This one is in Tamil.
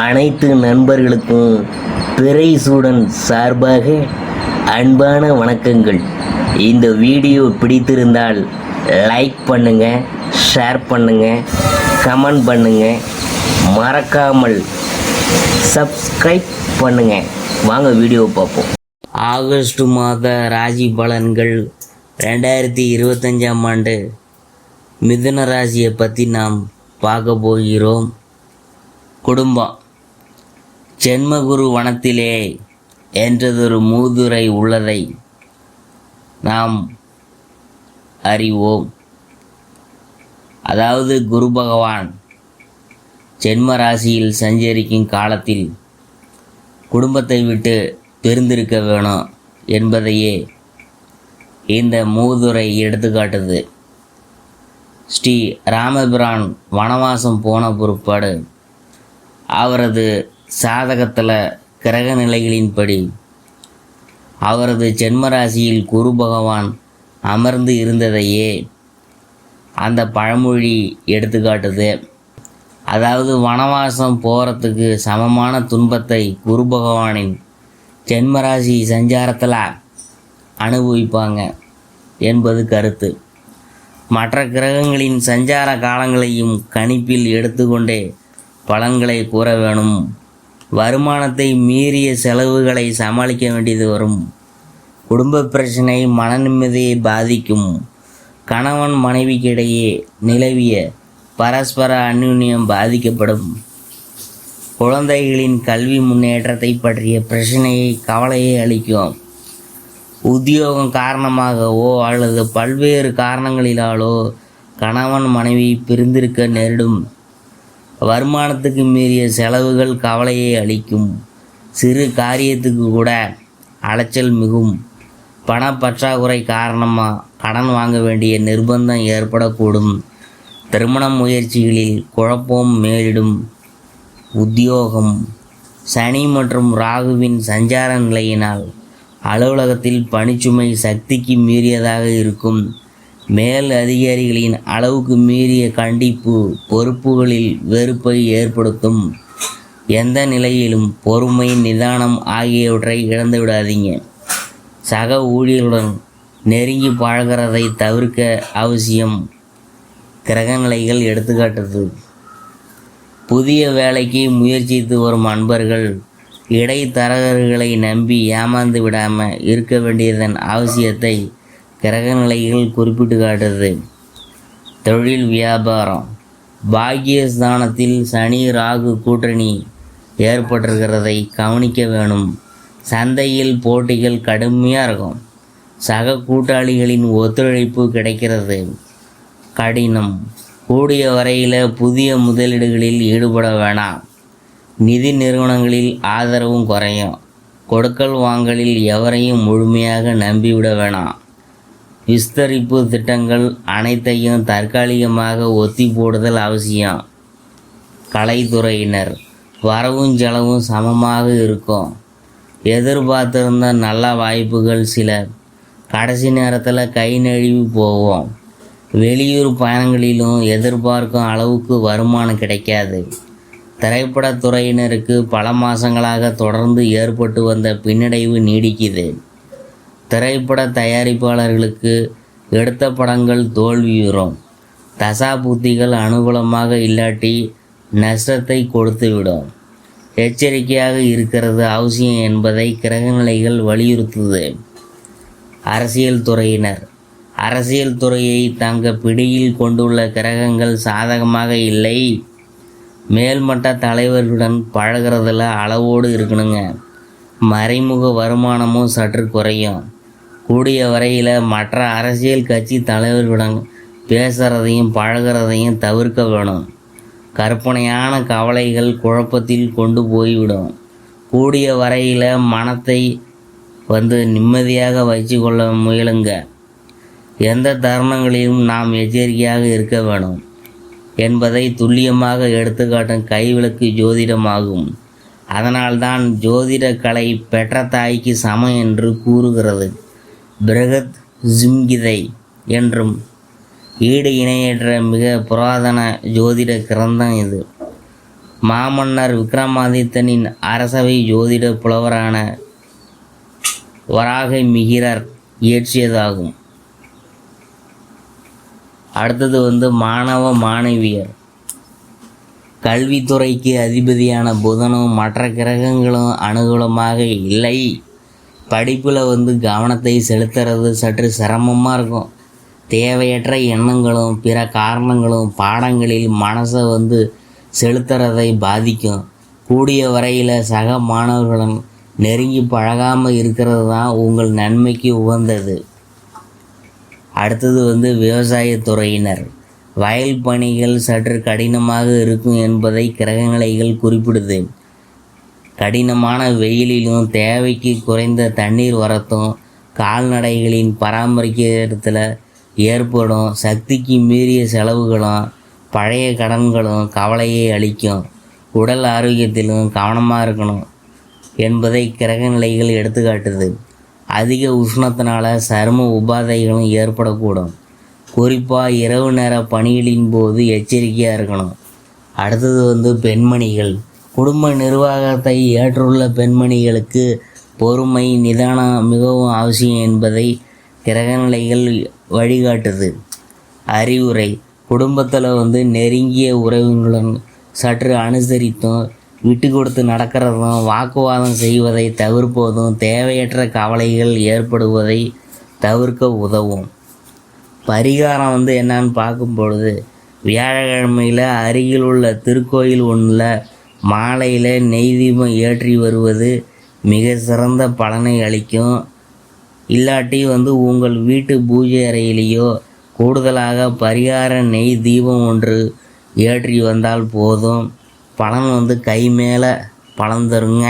அனைத்து நண்பர்களுக்கும் பிறை சூடன் சார்பாக அன்பான வணக்கங்கள். இந்த வீடியோ பிடித்திருந்தால் லைக் பண்ணுங்க, ஷேர் பண்ணுங்க, கமெண்ட் பண்ணுங்க, மறக்காமல் சப்ஸ்கிரைப் பண்ணுங்க. வாங்க வீடியோ பார்ப்போம். ஆகஸ்ட் மாத ராசி பலன்கள் 2025ஆம் ஆண்டு மிதுன ராசியை பற்றி நாம் பார்க்க போகிறோம். குடும்பம். ஜென்மகுரு வனத்திலே என்றதொரு மூதுரை உள்ளதை நாம் அறிவோம். அதாவது குரு பகவான் ஜென்ம ராசியில் சஞ்சரிக்கும் காலத்தில் குடும்பத்தை விட்டு பிரிந்திருக்க வேணும் என்பதையே இந்த மூதுரை எடுத்துக்காட்டுது. ஸ்ரீ ராமபிரான் வனவாசம் போன பிற்பாடு அவரது சாதகத்தில் கிரக நிலைகளின்படி அவரது ஜென்மராசியில் குரு பகவான் அமர்ந்து இருந்ததையே அந்த பழமொழி எடுத்துக்காட்டுது. அதாவது வனவாசம் போகிறதுக்கு சமமான துன்பத்தை குரு பகவானின் ஜென்மராசி சஞ்சாரத்தில் அனுபவிப்பாங்க என்பது கருத்து. மற்ற கிரகங்களின் சஞ்சார காலங்களையும் கணிப்பில் எடுத்துக்கொண்டே பலன்களை கூற வேணும். வருமானத்தை மீறிய செலவுகளை சமாளிக்க வேண்டியது வரும். குடும்ப பிரச்சனை மன நிம்மதியை பாதிக்கும். கணவன் மனைவிக்கிடையே நிலவிய பரஸ்பர அந்யுன்யம் பாதிக்கப்படும். குழந்தைகளின் கல்வி முன்னேற்றத்தை பற்றிய பிரச்சனையை கவலையை அளிக்கும். உத்தியோகம் காரணமாகவோ அல்லது பல்வேறு காரணங்களிலாலோ கணவன் மனைவி பிரிந்திருக்க நேரிடும். வருமானத்துக்கு மீறிய செலவுகள் கவலையை அளிக்கும். சிறு காரியத்துக்கு கூட அலைச்சல் மிகும். பணப்பற்றாக்குறை காரணமாக கடன் வாங்க வேண்டிய நிர்பந்தம் ஏற்படக்கூடும். திருமண முயற்சிகளில் குழப்பம் மேலிடும். உத்தியோகம். சனி மற்றும் ராகுவின் சஞ்சார நிலையினால் அலுவலகத்தில் பணிச்சுமை சக்திக்கு மீறியதாக இருக்கும். மேல் அதிகாரிகளின் அளவுக்கு மீறிய கண்டிப்பு பொறுப்புகளில் வெறுப்பை ஏற்படுத்தும். எந்த நிலையிலும் பொறுமை, நிதானம் ஆகியவற்றை இழந்து விடாதீங்க. சக ஊழியர்களுடன் நெருங்கி பழகிறதை தவிர்க்க அவசியம். கிரகநிலைகள் எடுத்துக்காட்டுது. புதிய வேலைக்கு முயற்சித்து வரும் அன்பர்கள் இடைத்தரகர்களை நம்பி ஏமாந்து விடாமல் இருக்க வேண்டியதன் அவசியத்தை கிரகநிலைகள் குறிப்பிட்டு காட்டுது. தொழில் வியாபாரம். பாக்கியஸ்தானத்தில் சனி ராகு கூட்டணி ஏற்பட்டிருக்கிறதை கவனிக்க வேணும். சந்தையில் போட்டிகள் கடுமையாக இருக்கும். சக கூட்டாளிகளின் ஒத்துழைப்பு கிடைக்கிறது கடினம். கூடிய வரையில் புதிய முதலீடுகளில் ஈடுபட வேணாம். நிதி நிறுவனங்களில் ஆதரவும் குறையும். கொடுக்கல் வாங்கலில் எவரையும் முழுமையாக நம்பிவிட வேணாம். விஸ்தரிப்பு திட்டங்கள் அனைத்தையும் தற்காலிகமாக ஒத்தி போடுதல் அவசியம். கலைத்துறையினர். வரவும் செலவும் சமமாக இருக்கும். எதிர்பார்த்திருந்த நல்ல வாய்ப்புகள் சில கடைசி நேரத்தில் கை நழுவி போவோம். வெளியூர் பயணங்களிலும் எதிர்பார்க்கும் அளவுக்கு வருமானம் கிடைக்காது. திரைப்படத்துறையினருக்கு பல மாதங்களாக தொடர்ந்து ஏற்பட்டு வந்த பின்னடைவு நீடிக்குது. திரைப்பட தயாரிப்பாளர்களுக்கு எடுத்த படங்கள் தோல்வியுறும். தசா புத்திகள் அனுகூலமாக இல்லாட்டி நஷ்டத்தை கொடுத்துவிடும். எச்சரிக்கையாக இருக்கிறது அவசியம் என்பதை கிரகநிலைகள் வலியுறுத்துது. அரசியல் துறையினர். அரசியல் துறையை தங்க பிடியில் கொண்டுள்ள கிரகங்கள் சாதகமாக இல்லை. மேல்மட்ட தலைவர்களுடன் பழகிறதுல அளவோடு இருக்கணுங்க. மறைமுக வருமானமும் சற்று குறையும். கூடிய வரையில் மற்ற அரசியல் கட்சி தலைவர்களுடன் பேசுகிறதையும் பழகிறதையும் தவிர்க்க வேணும். கற்பனையான கவலைகள் குழப்பத்தில் கொண்டு போய்விடும். கூடிய வரையில் மனத்தை நிம்மதியாக வச்சு கொள்ள முயலுங்க. எந்த தருணங்களிலும் நாம் எச்சரிக்கையாக இருக்க வேணும் என்பதை துல்லியமாக எடுத்துக்காட்டும் கைவிளக்கு ஜோதிடமாகும். அதனால்தான் ஜோதிட கலை பெற்ற தாய்க்கு சமம் என்று கூறுகிறது. பிரகத் ஜிம்கிதை என்றும் ஈடு இணையற்ற மிக புராதன ஜோதிட கிரந்தம் இது. மாமன்னர் விக்ரமாதித்தனின் அரசவை ஜோதிட புலவரான வராக மிகிரர் இயற்றியதாகும். அடுத்தது மாணவ மாணவியர். கல்வித்துறைக்கு அதிபதியான புதனும் மற்ற கிரகங்களும் அனுகூலமாக இல்லை. படிப்பில் கவனத்தை செலுத்துறது சற்று சிரமமாக இருக்கும். தேவையற்ற எண்ணங்களும் பிற காரணங்களும் பாடங்களில் மனசை செலுத்துறதை பாதிக்கும். கூடிய வரையில் சக மாணவர்களுடன் நெருங்கி பழகாமல் இருக்கிறது தான் உங்கள் நன்மைக்கு உகந்தது. அடுத்தது விவசாயத்துறையினர். வயல் பணிகள் சற்று கடினமாக இருக்கும் என்பதை கிரகநிலைகள் குறிப்பிடுது. கடினமான வெயிலிலும் தேவைக்கு குறைந்த தண்ணீர் வரத்தும் கால்நடைகளின் பராமரிக்கிறதுல ஏற்படும் சக்திக்கு மீறிய செலவுகளும் பழைய கடன்களும் கவலையை அளிக்கும். உடல் ஆரோக்கியத்திலும் கவனமாக இருக்கணும் என்பதை கிரகநிலைகள் எடுத்துக்காட்டுது. அதிக உஷ்ணத்தினால சரும உபாதைகளும் ஏற்படக்கூடும். குறிப்பாக இரவு நேர பணிகளின் போது எச்சரிக்கையாக இருக்கணும். அடுத்தது பெண்மணிகள். குடும்ப நிர்வாகத்தை ஏற்றுள்ள பெண்மணிகளுக்கு பொறுமை நிதானம் மிகவும் அவசியம் என்பதை கிரகநிலைகள் வழிகாட்டுது. அறிவுரை: குடும்பத்தில் நெருங்கிய உறவினர்களுடன் சற்று அனுசரித்தும் விட்டு கொடுத்து நடக்கிறதும் வாக்குவாதம் செய்வதை தவிர்ப்பதும் தேவையற்ற கவலைகள் ஏற்படுவதை தவிர்க்க உதவும். பரிகாரம் என்னன்னு பார்க்கும் பொழுது, வியாழக்கிழமையில் அருகில் உள்ள திருக்கோயில் ஒன்றில் மாலையில் நெய் தீபம் ஏற்றி வருவது மிக சிறந்த பலனை அளிக்கும். இல்லாட்டி உங்கள் வீட்டு பூஜை அறையிலேயோ கூடுதலாக பரிகார நெய் தீபம் ஒன்று ஏற்றி வந்தால் போதும். பலன் கை மேலே பலன் தருங்க.